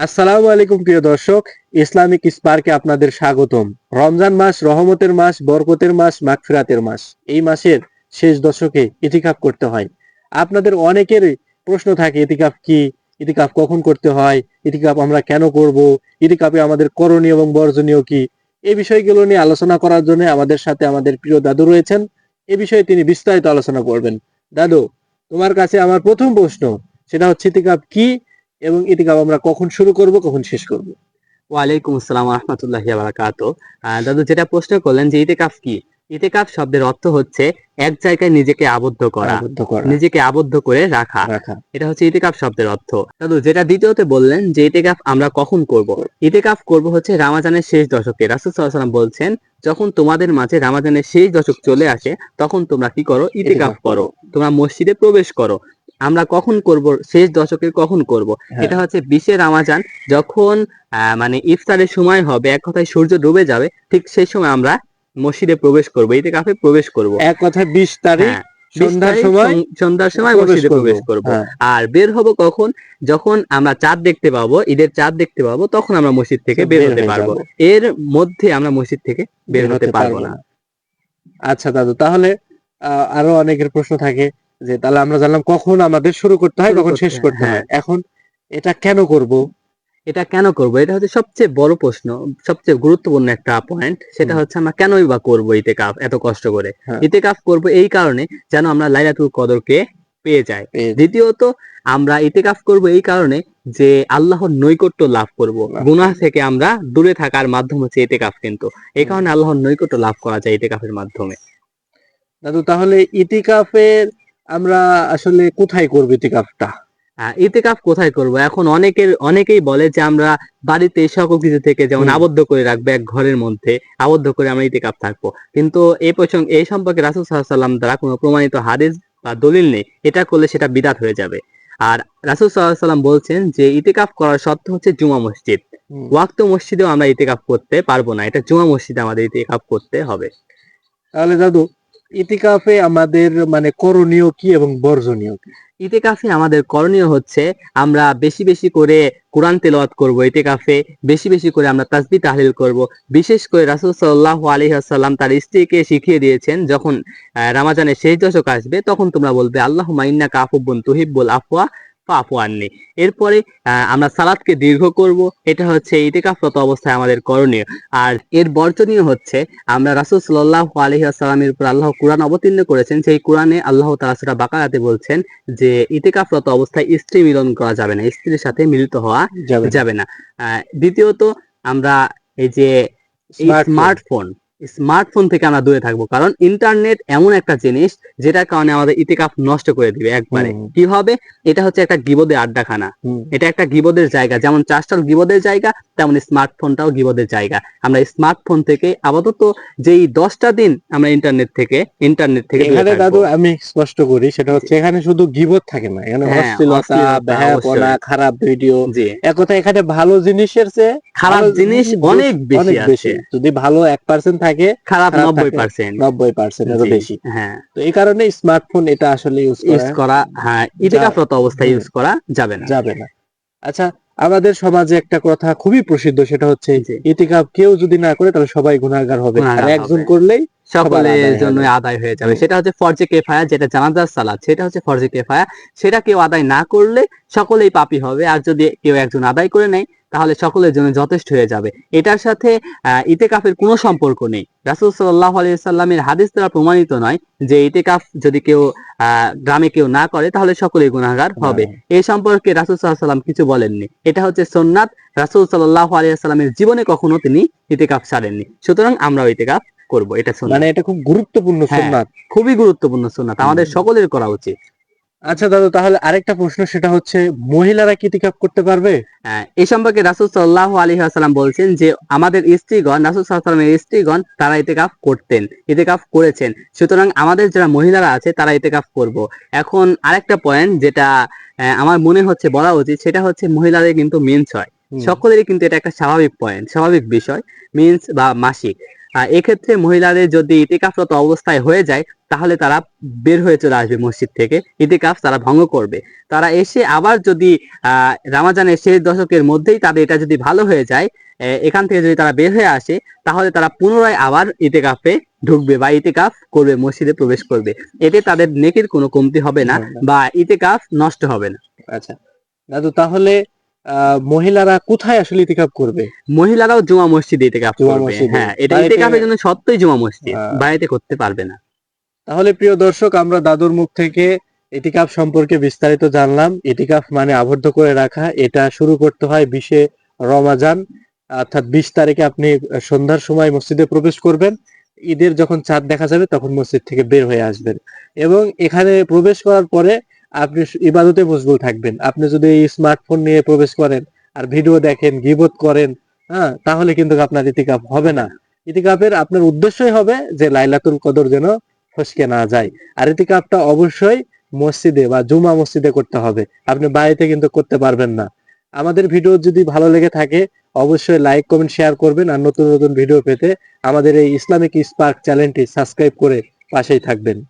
আসসালামু আলাইকুম প্রিয় দর্শক, ইসলামিক স্পার্কে আপনাদের স্বাগতম। রমজান মাস রহমতের মাস, বরকতের মাস, মাগফিরাতের মাস। এই মাসের শেষ দশকে ইতিকাফ করতে হয়। আপনাদের অনেকের প্রশ্ন থাকে ইতিকাফ কি, ইতিকাফ কখন করতে হয়, ইতিকাফ আমরা কেন করব, ইতিকাফে আমাদের করণীয় এবং বর্জনীয় কি। এই বিষয়গুলো নিয়ে আলোচনা করার জন্য আমাদের সাথে আমাদের প্রিয় দাদু রয়েছেন। এ বিষয়ে তিনি বিস্তারিত আলোচনা করবেন। দাদু, তোমার কাছে আমার প্রথম প্রশ্ন, সেটা হচ্ছে ইতিকাফ কি এবং ইতিকাফ আমরা কখন শুরু করব, কখন শেষ করব? ওয়ালাইকুম আসসালাম রাহমাতুল্লাহি ওয়া বারাকাতু। দাদু যেটা প্রশ্ন করলেন যে ইতিকাফ কি? ইতিকাফ শব্দের অর্থ হচ্ছে এক জায়গায় নিজেকে আবদ্ধ করা, আবদ্ধ করা, নিজেকে আবদ্ধ করে রাখা। রাখা। এটা হচ্ছে ইতিকাফ শব্দের অর্থ। দাদু যেটা দ্বিতীয়তে বললেন যে ইতিকাফ আমরা কখন করব? ইতিকাফ করব হচ্ছে রমাজানের শেষ দশকে। রাসূল সাল্লাল্লাহু আলাইহি ওয়াসাল্লাম বলছেন, যখন তোমাদের মাঝে রমাজানের শেষ দশক চলে আসে তখন তোমরা কি করো? ইতিকাফ করো। তোমরা মসজিদে প্রবেশ করো। আমরা কখন করব? শেষ দশকে কখন করব? হ্যাঁ, এটা হচ্ছে 20 রমাজান, যখন মানে ইফতারের সময় হবে, এক কথায় সূর্য ডুবে যাবে, ঠিক সেই সময় আমরা মসজিদে প্রবেশ করব, ইতিকাফে প্রবেশ করব। এক কথায় 20 তারিখ হ্যাঁ, 20 সন্ধ্যার তারিখ সময় সন্ধ্যার সময় প্রবেশ মসজিদে করব। প্রবেশ করব। হ্যাঁ, আর বের হব কখন? যখন আমরা চাঁদ দেখতে পাবো, ঈদের চাঁদ দেখতে পাবো, তখন আমরা মসজিদ থেকে বের বের হতে হয়ে পারবো। যাব, এর মধ্যে আমরা মসজিদ থেকে বের বের হতে হতে পারবো পারবো না। না। আচ্ছা দাদু, তাহলে আরো অনেকের প্রশ্ন থাকে যে তাহলে আমরা জানলাম কখন আমাদের শুরু করতে হয়, শুরু কখন করতে শেষ করতে হ্যাঁ, হয়। এখন এটা কেন করব? এটা কেন করব? এটা হচ্ছে সবচেয়ে বড় প্রশ্ন, সবচেয়ে গুরুত্বপূর্ণ একটা পয়েন্ট। সেটা হুম, হচ্ছে আমরা কেনই বা করব ইতিকাফ এত কষ্ট করে? হ্যাঁ, ইতিকাফ করব এই কারণে যেন আমরা লাইলাতুল কদরকে পেয়ে যাই। পেয়ে যাই। দ্বিতীয়ত আমরা ইতিকাফ করব এই কারণে যে আল্লাহর নৈকট্য লাভ করব। লাভ গুনাহ করব। থেকে আমরা দূরে থাকার মাধ্যম হচ্ছে ইতিকাফ কিন্তু। এই হুম। কারণে আল্লাহর নৈকট্য লাভ করা যায় ইতিকাফের মাধ্যমে। দাদু, তাহলে ইতিকাফের আমরা আসলে কোথায় করব ইতিকাফটা? ইতিকাফ কোথায় করব? এখন অনেকেই বলে যে আমরা বাড়িতে সকল কিছু থেকে যেমন হুম, আবদ্ধ করে রাখবো, এক ঘরের মধ্যে আবদ্ধ করে আমরা ইতিকাফ থাকবো। কিন্তু এই সম্পর্কে রাসূল সাল্লাল্লাহু আলাইহি ওয়াসাল্লাম দ্বারা কোনো প্রমাণিত হাদিস বা দলিল নেই। এটা করলে সেটা বিদআত হয়ে যাবে। আর রাসূল সাল্লাল্লাহু আলাইহি ওয়াসাল্লাম বলছেন যে ইতিকাফ করার শর্ত হচ্ছে জুমা মসজিদ। হুম। ওয়াক্ত মসজিদেও আমরা ইতিকাফ করতে পারবো না। এটা জুমা মসজিদে আমাদের ইতিকাফ করতে হবে। তাহলে দাদু, ইতিকাফে আমাদের মানে করণীয় কি এবং বর্জনীয় কি? ইতিকাফে আমাদের করণীয় হচ্ছে আমরা বেশি বেশি করে কোরআন তেলাওয়াত করব ইতিকাফে, বেশি বেশি করে আমরা তাসবিহ তাহলিল করব। বিশেষ করে রাসূল সাল্লাল্লাহু আলাইহি ওয়াসাল্লাম তার স্ত্রীকে শিখিয়ে দিয়েছেন, যখন রমাজানের শেষ দশক আসবে তখন তোমরা বলবে আল্লাহুম্মা ইন্নাকা আফুবুন তুহিব্বুল আফওয়া ফাফু আন্নি। এরপরে আমরা সালাতকে দীর্ঘ করব। এটা হচ্ছে ইতিকাফরত অবস্থায় আমাদের করণীয়। আর এর বর্জনীয় হচ্ছে আমরা রাসূল সাল্লাল্লাহু আলাইহি ওয়াসাল্লামের উপর আল্লাহ কুরআন অবতীর্ণ করেছেন, সেই কুরআনে আল্লাহ তাআলা সূরা বাকারাতে বলছেন যে ইতিকাফরত অবস্থায় স্ত্রী মিলন করা যাবে না, স্ত্রীর সাথে মিলিত হওয়া যাবে না। যাবে না। দ্বিতীয়ত আমরা এই যে এই স্মার্টফোন। স্মার্টফোন থেকে আমরা দূরে থাকবো, কারণ ইন্টারনেট এমন একটা জিনিস যেটার কারণে আমাদের ইতিকাফ নষ্ট করে দিবে একবারে। হুম, কি হবে? এটা হচ্ছে একটা গীবদের আড্ডাখানা, হুম। এটা একটা গীবদের জায়গা। যেমন চাষটাল গীবদের জায়গা, তেমন স্মার্টফোনটাও গীবদের জায়গা। আমরা স্মার্টফোন থেকে আপাতত যেই 10টা দিন আমরা ইন্টারনেট থেকে দূরে এখানে থাকবো। দাদু আমি স্পষ্ট করি, সেটা হচ্ছে এখানে শুধু গীবত থাকে না, এখানে হ্যাঁ, অশ্লীলতা, অশ্লীলতা বেহায়াপনা, অবশ্যই। খারাপ ভিডিও। জি, এক কথা এখানে ভালো জিনিসের চেয়ে খারাপ ভালো জিনিস দোষ অনেক বেশি অনেক আছে, বেশি। যদি ভালো 1% থাকে, খারাপ খারাপ থাকে 90%। 90% এরও জি, বেশি। হ্যাঁ, তো এই কারণে স্মার্টফোন এটা আসলে ইউজ ইউজ করা করা, হ্যাঁ, যা ইতিকাফরত অবস্থায় হুম, ইউজ করা যাবে না। যাবে না। আচ্ছা, আমাদের সমাজে একটা কথা খুবই প্রসিদ্ধ, সেটা হচ্ছে জি, ইতিকাফ কেউ যদি না করে তাহলে সবাই গুনাহগার হবে, আর গুনাহগার একজন হবে, করলেই সবার সকলের আদায় হয়ে জন্য যাবে। আদায় হয়ে যাবে। হুম। সেটা হচ্ছে ফরজে কেফায়া, যেটা জানাজার সালাত, সেটা হচ্ছে ফরজে কেফায়া। সেটা কেউ আদায় না করলে সকলেই পাপী হবে, আর যদি কেউ একজন আদায় করে নেয় তাহলে সকলের জন্য যথেষ্ট হয়ে যাবে। এটার সাথে ইতিকাফের কোনো সম্পর্ক নেই। রাসূল সাল্লাল্লাহু আলাইহি সাল্লামের হাদিস দ্বারা প্রমাণিত নয় যে ইতিকাফ যদি কেউ গ্রামে কেউ না করে তাহলে সকলেই গুনাহগার হবে। গুনাহগার। এই সম্পর্কে রাসূল সাল্লাল্লাহু আলাইহি সাল্লাম কিছু বলেননি। এটা হচ্ছে সুন্নাত। রাসূল সাল্লাল্লাহু আলাইহি সাল্লামের জীবনে কখনো তিনি ইতিকাফ ছাড়েননি। সুতরাং আমরাও ইতিকাফ করব, এটা মানে সুন্নাত। এটা খুব গুরুত্বপূর্ণ হ্যাঁ, সুন্নাত। খুবই গুরুত্বপূর্ণ সুন্নাত, আমাদের হুম। সকলের করা উচিত। আচ্ছা দাদু, তাহলে আরেকটা প্রশ্ন, সেটা হচ্ছে মহিলারা কি ইতিকাফ করতে পারবে? এই সম্পর্কে রাসূল সাল্লাল্লাহু আলাইহি ওয়াসাল্লাম বলছেন যে আমাদের স্ত্রীগণ, রাসূল সাল্লাল্লাহু আলাইহি ওয়াসাল্লামের স্ত্রীগণ তারা ইতিকাফ করতেন, ইতিকাফ করেছেন। সুতরাং আমাদের যারা মহিলারা আছে তারা ইতিকাফ করব। এখন আরেকটা পয়েন্ট যেটা আমার মনে হচ্ছে বলা উচিত, সেটা হচ্ছে মহিলাদের কিন্তু মেন্স হয়। হুম, সকলেরই কিন্তু এটা একটা স্বাভাবিক পয়েন্ট, স্বাভাবিক বিষয়, মেন্স বা মাসিক। এক্ষেত্রে মহিলাদের যদি ইতিকাফরত অবস্থায় হয়ে যায় তাহলে তারা বের হয়ে চলে আসবে মসজিদ থেকে, ইতিকাফ তারা ভঙ্গ করবে। তারা এসে আবার যদি রমজানের শেষ দশকের মধ্যেই তাদের এটা যদি ভালো হয়ে যায়, এখান থেকে যদি তারা বের হয়ে আসে, তাহলে তারা পুনরায় আবার ইতিকাফে ঢুকবে বা ইতিকাফ করবে, মসজিদে প্রবেশ করবে। এতে তাদের নেকির কোনো কমতি হবে না বা ইতিকাফ নষ্ট হবে না। আচ্ছা দাদু, তাহলে মহিলারা কোথায় আসলে ইতিকাফ করবে? মহিলারাও জুমা মসজিদে ইতিকাফ জুমা করবে। মসজিদে। হ্যাঁ, এটা বাড়িতে- ইতিকাফের জন্য সত্যই জুমা মসজিদ, বাড়িতে করতে পারবে না। তাহলে প্রিয় দর্শক, আমরা দাদুর মুখ থেকে ইতিকাফ সম্পর্কে বিস্তারিত জানলাম। ইতিকাফ মানে আবদ্ধ করে রাখা। এটা শুরু করতে হয় 20 রমজান, অর্থাৎ 20 তারিখে আপনি সন্ধ্যার সময় মসজিদে প্রবেশ করবেন। ঈদের যখন চাঁদ দেখা যাবে তখন মসজিদ থেকে বের হয়ে আসবেন, এবং এখানে প্রবেশ করার পরে আপনি ইবাদতে মশগুল থাকবেন। আপনি যদি এই স্মার্টফোন নিয়ে প্রবেশ করেন আর ভিডিও দেখেন, গীবত করেন, হ্যাঁ, তাহলে কিন্তু আপনার ইতিকাফ হবে না। ইতিকাফের আপনার উদ্দেশ্যই হবে যে লাইলাতুল কদর যেন ফসকে না যায়। আর ইতিকাফটা অবশ্যই মসজিদে বা জুমা মসজিদে করতে হবে, আপনি বাড়িতে কিন্তু করতে পারবেন না। আমাদের ভিডিও যদি ভালো লেগে থাকে অবশ্যই লাইক, কমেন্ট, শেয়ার করবেন। আর নতুন নতুন ভিডিও পেতে আমাদের এই ইসলামিক স্পার্ক চ্যানেলটি সাবস্ক্রাইব করে পাশেই থাকবেন।